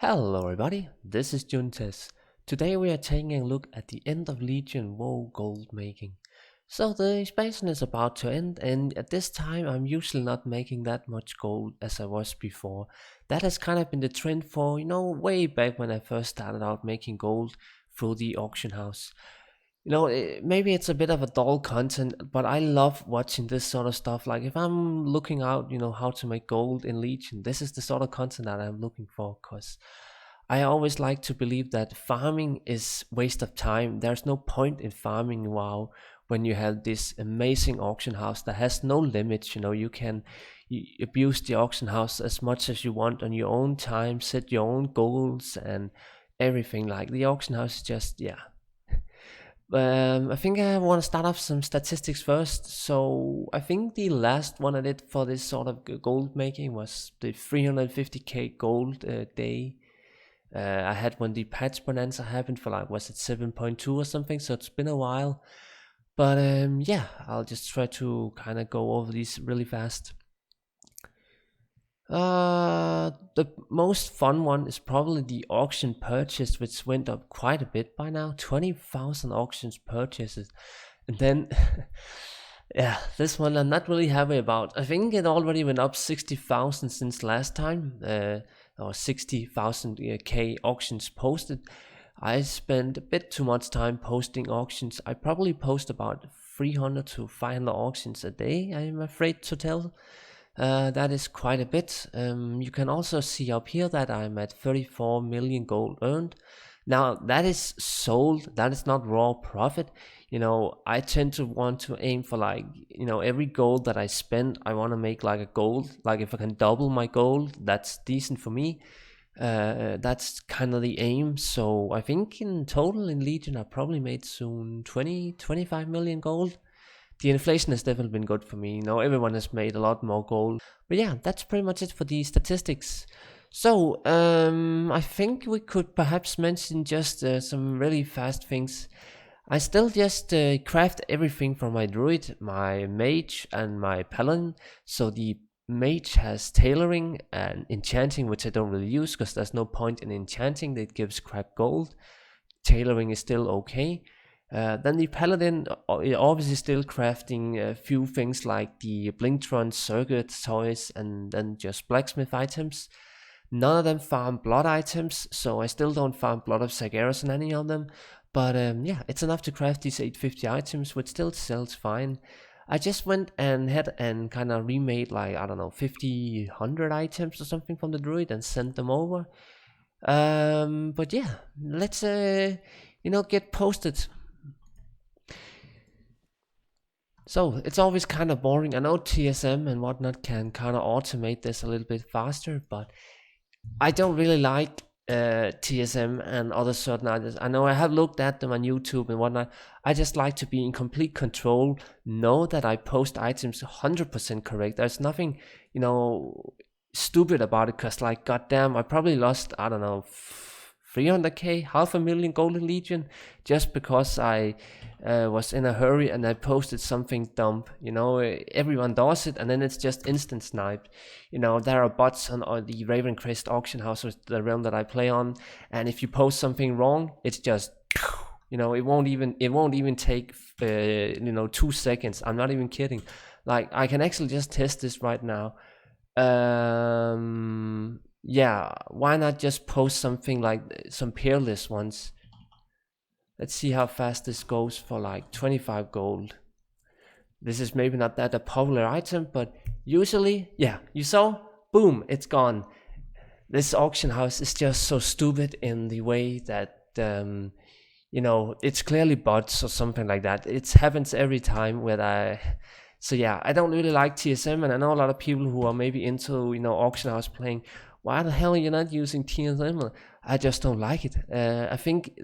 Hello everybody, this is Juntes. Today we are taking a look at the end of Legion WoW gold making. So the expansion is about to end, and at this time I'm usually not making that much gold as I was before. That has kind of been the trend for, way back when I first started out making gold through the auction house. Maybe it's a bit of a dull content, but I love watching this sort of stuff. Like if I'm looking out, how to make gold in Legion, this is the sort of content that I'm looking for, because I always like to believe that farming is waste of time. There's no point in farming WoW when you have this amazing auction house that has no limits. You can abuse the auction house as much as you want on your own time, set your own goals and everything. Like the auction house is just, yeah. I think I want to start off some statistics first. So I think the last one I did for this sort of gold making was the 350k gold day I had when the patch bonanza happened for was it 7.2 or something, so it's been a while. But yeah, I'll just try to kind of go over these really fast. The most fun one is probably the auction purchase, which went up quite a bit by now. 20,000 auctions purchases. And then, yeah, this one I'm not really happy about. I think it already went up 60,000 since last time, or 60,000 K auctions posted. I spent a bit too much time posting auctions. I probably post about 300 to 500 auctions a day, I'm afraid to tell. That is quite a bit. You can also see up here that I'm at 34 million gold earned. Now that is sold, that is not raw profit. I tend to want to aim for every gold that I spend, I want to make like a gold. Like if I can double my gold, that's decent for me. That's kind of the aim. So I think in total in Legion I probably made soon 25 million gold. The inflation has definitely been good for me. Everyone has made a lot more gold. But yeah, that's pretty much it for the statistics. So, I think we could perhaps mention just some really fast things. I still just craft everything from my druid, my mage, and my paladin. So the mage has tailoring and enchanting, which I don't really use because there's no point in enchanting that gives crap gold. Tailoring is still okay. Then the paladin obviously still crafting a few things like the Blinktron circuit toys and then just blacksmith items. None of them farm blood items, so I still don't farm blood of Zagreus on any of them. But yeah, it's enough to craft these 850 items, which still sells fine. I just went and had and kind of remade I don't know, 50, 100 items or something from the druid and sent them over. But yeah, let's get posted. So it's always kind of boring. I know TSM and whatnot can kind of automate this a little bit faster, but I don't really like TSM and other certain items. I know I have looked at them on YouTube and whatnot. I just like to be in complete control, know that I post items 100% correct. There's nothing, stupid about it, because goddamn, I probably lost, I don't know, 300k, 500,000 golden legion, just because I was in a hurry and I posted something dumb. Everyone does it and then it's just instant sniped. There are bots on the Ravencrest auction house, the realm that I play on, and if you post something wrong, it's just it won't even take 2 seconds. I'm not even kidding. I can actually just test this right now. Yeah, why not just post something like some peerless ones? Let's see how fast this goes for 25 gold. This is maybe not that a popular item, but usually, yeah, you saw? Boom, it's gone. This auction house is just so stupid in the way that, it's clearly bots or something like that. It happens every time So yeah, I don't really like TSM, and I know a lot of people who are maybe into, auction house playing. Why the hell are you not using TSM? I just don't like it. I think,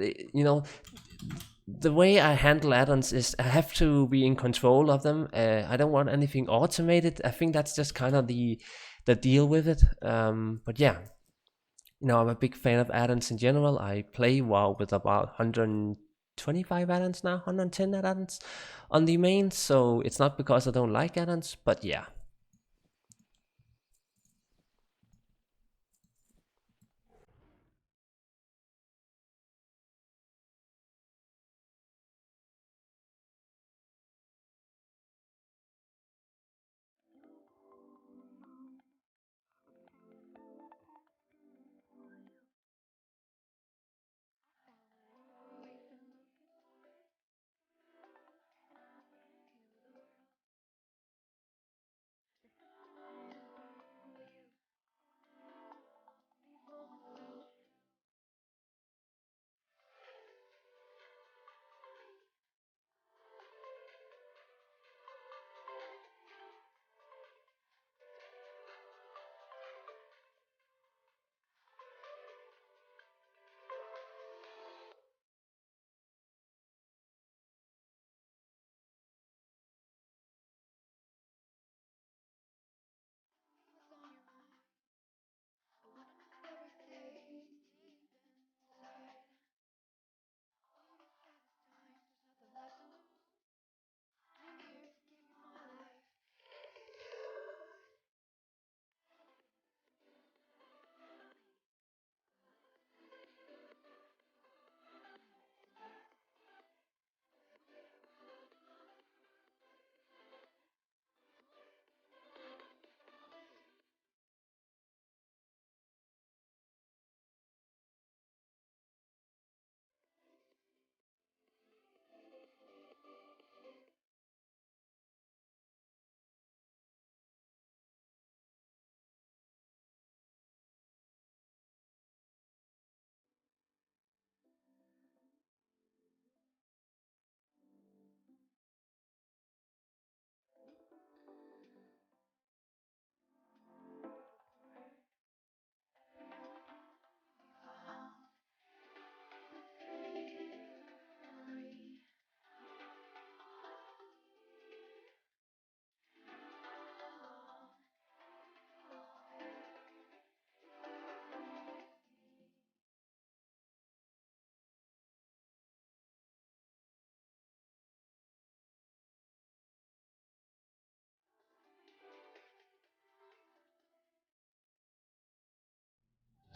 the way I handle add-ons is I have to be in control of them. I don't want anything automated. I think that's just kind of the deal with it. But yeah, I'm a big fan of add-ons in general. I play WoW with about 125 add-ons now, 110 add-ons on the main. So it's not because I don't like add-ons, but yeah.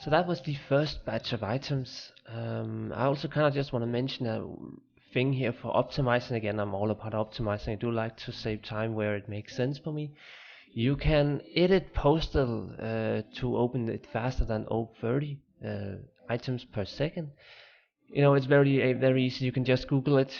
So that was the first batch of items. I also kind of just want to mention a thing here for optimizing. Again, I'm all about optimizing. I do like to save time where it makes sense for me. You can edit Postal to open it faster than 0.30 items per second. It's very easy. You can just Google it.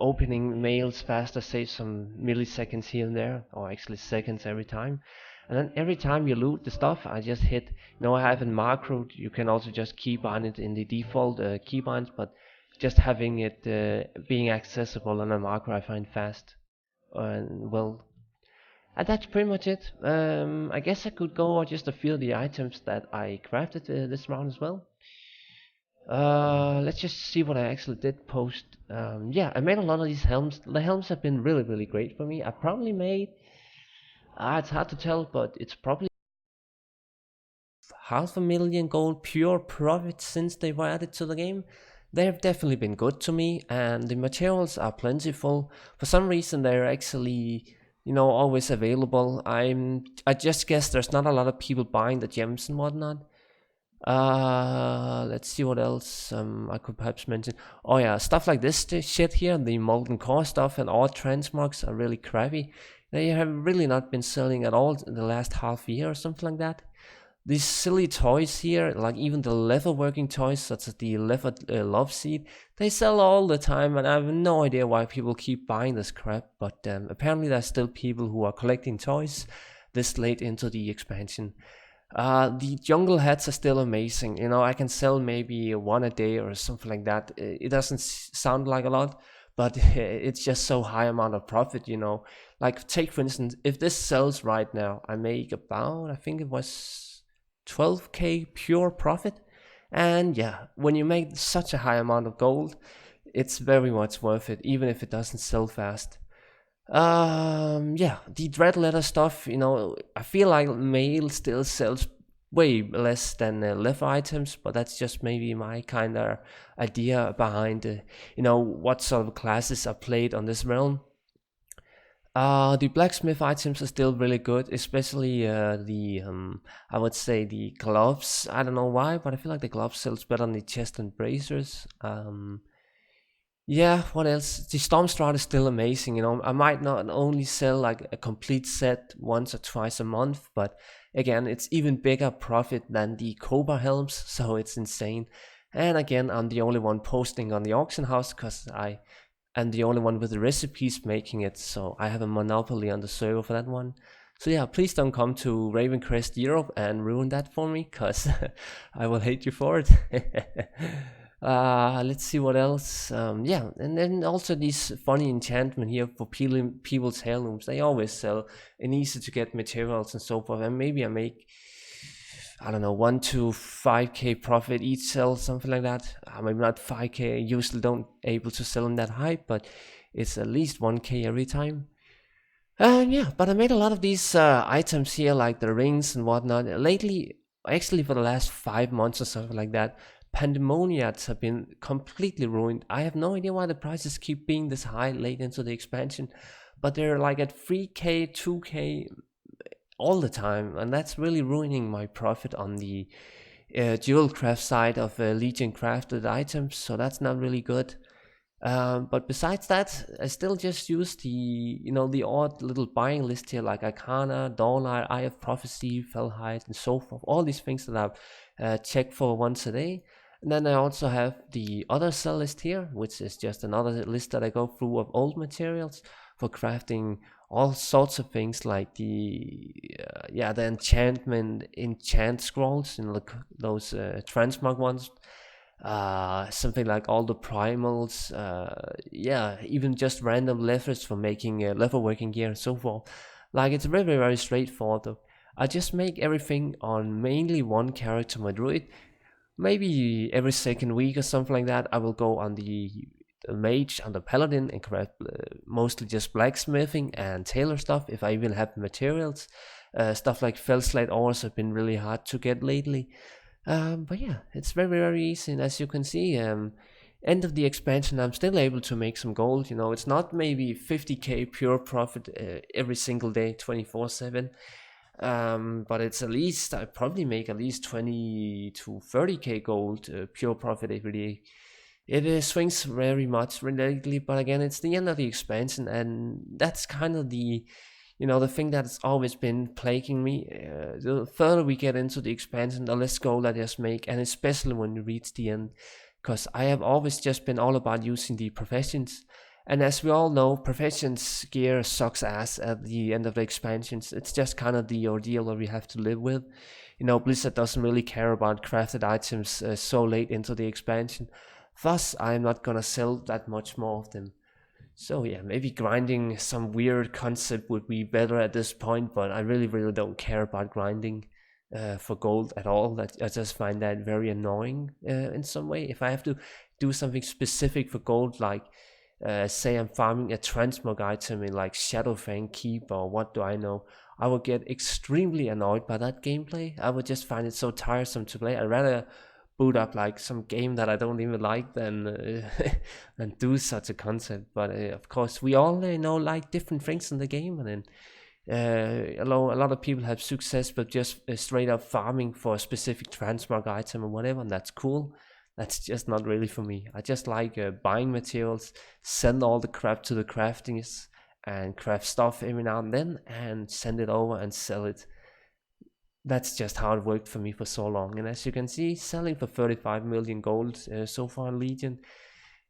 Opening mails faster saves some milliseconds here and there, or actually seconds every time. And then every time you loot the stuff, I just hit. I have in macro. You can also just keybind it in the default keybinds, but just having it being accessible on a macro, I find fast. Well, and that's pretty much it. I guess I could go over just a few of the items that I crafted this round as well. Let's just see what I actually did post. Yeah, I made a lot of these helms. The helms have been really, really great for me. I probably made, it's hard to tell, but it's probably 500,000 gold pure profit since they were added to the game. They have definitely been good to me, and the materials are plentiful. For some reason, they're actually, always available. I just guess there's not a lot of people buying the gems and whatnot. Let's see what else I could perhaps mention. Oh yeah, stuff like this shit here, the molten core stuff and all transmogs are really crappy. They have really not been selling at all in the last half year or something like that. These silly toys here, like even the leather working toys, such as the leather love seat, they sell all the time, and I have no idea why people keep buying this crap. But apparently, there's still people who are collecting toys this late into the expansion. The jungle hats are still amazing. I can sell maybe one a day or something like that. It doesn't sound like a lot, but it's just so high amount of profit. Like take for instance, if this sells right now, I make about, I think it was 12k pure profit. And yeah, when you make such a high amount of gold, it's very much worth it, even if it doesn't sell fast. Yeah, the dread letter stuff, I feel like mail still sells way less than leather items, but that's just maybe my kind of idea behind what sort of classes are played on this realm. The blacksmith items are still really good, especially I would say the gloves. I don't know why, but I feel like the gloves sells better than the chest and bracers. Yeah, what else? The Stormstride is still amazing. I might not only sell like a complete set once or twice a month, but again, it's even bigger profit than the Cobra helms, so it's insane. And again, I'm the only one posting on the auction house because I am the only one with the recipes making it, so I have a monopoly on the server for that one. So yeah, please don't come to Ravencrest Europe and ruin that for me, because I will hate you for it. Let's see what else. Yeah, and then also these funny enchantment here for people's heirlooms. They always sell and easy to get materials and so forth. And maybe I make, I don't know, 1 to 5k profit each sell, something like that. Maybe not 5k. I usually don't able to sell them that high, but it's at least 1k every time. Yeah, but I made a lot of these items here, like the rings and whatnot. Lately, actually for the last 5 months or something like that, pandemoniads have been completely ruined. I have no idea why the prices keep being this high late into the expansion, but they're like at 3k, 2k all the time, and that's really ruining my profit on the jewel craft side of Legion crafted items, so that's not really good. But besides that, I still just use the odd little buying list here, like Arcana, Dawnlight, Eye of Prophecy, Fellhide, and so forth. All these things that I've checked for once a day. And then I also have the other sell list here, which is just another list that I go through of old materials for crafting all sorts of things, like the enchant scrolls, those transmog ones. Something like all the primals, even just random levers for making lever working gear and so forth. Like, it's very, very straightforward though. I just make everything on mainly one character, my druid. Maybe every second week or something like that, I will go on the mage and the paladin and craft mostly just blacksmithing and tailor stuff if I even have materials. Stuff like fellslate ores have been really hard to get lately. But yeah, it's very, very easy, and as you can see, end of the expansion, I'm still able to make some gold. It's not maybe 50k pure profit every single day, 24/7. But it's at least, I probably make at least 20 to 30k gold pure profit every day. It swings very much lately, but again, it's the end of the expansion, and that's kind of the, the thing that's always been plaguing me. The further we get into the expansion, the less gold I just make, and especially when we reach the end, because I have always just been all about using the professions. And as we all know, professions gear sucks ass at the end of the expansions. It's just kind of the ordeal that we have to live with. Blizzard doesn't really care about crafted items so late into the expansion. Thus, I'm not gonna sell that much more of them. So yeah, maybe grinding some weird concept would be better at this point, but I really don't care about grinding for gold at all. I just find that very annoying in some way. If I have to do something specific for gold, like say I'm farming a transmog item in like Shadowfang Keep or what do I know, I would get extremely annoyed by that gameplay. I would just find it so tiresome to play. I'd rather boot up like some game that I don't even like than than do such a concept. But of course, we all like different things in the game, and then a lot of people have success with just straight up farming for a specific transmog item or whatever, and that's cool. That's just not really for me. I just like buying materials, send all the crap to the craftings, and craft stuff every now and then, and send it over and sell it. That's just how it worked for me for so long. And as you can see, selling for 35 million gold so far in Legion,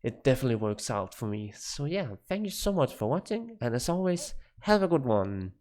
it definitely works out for me. So yeah, thank you so much for watching, and as always, have a good one.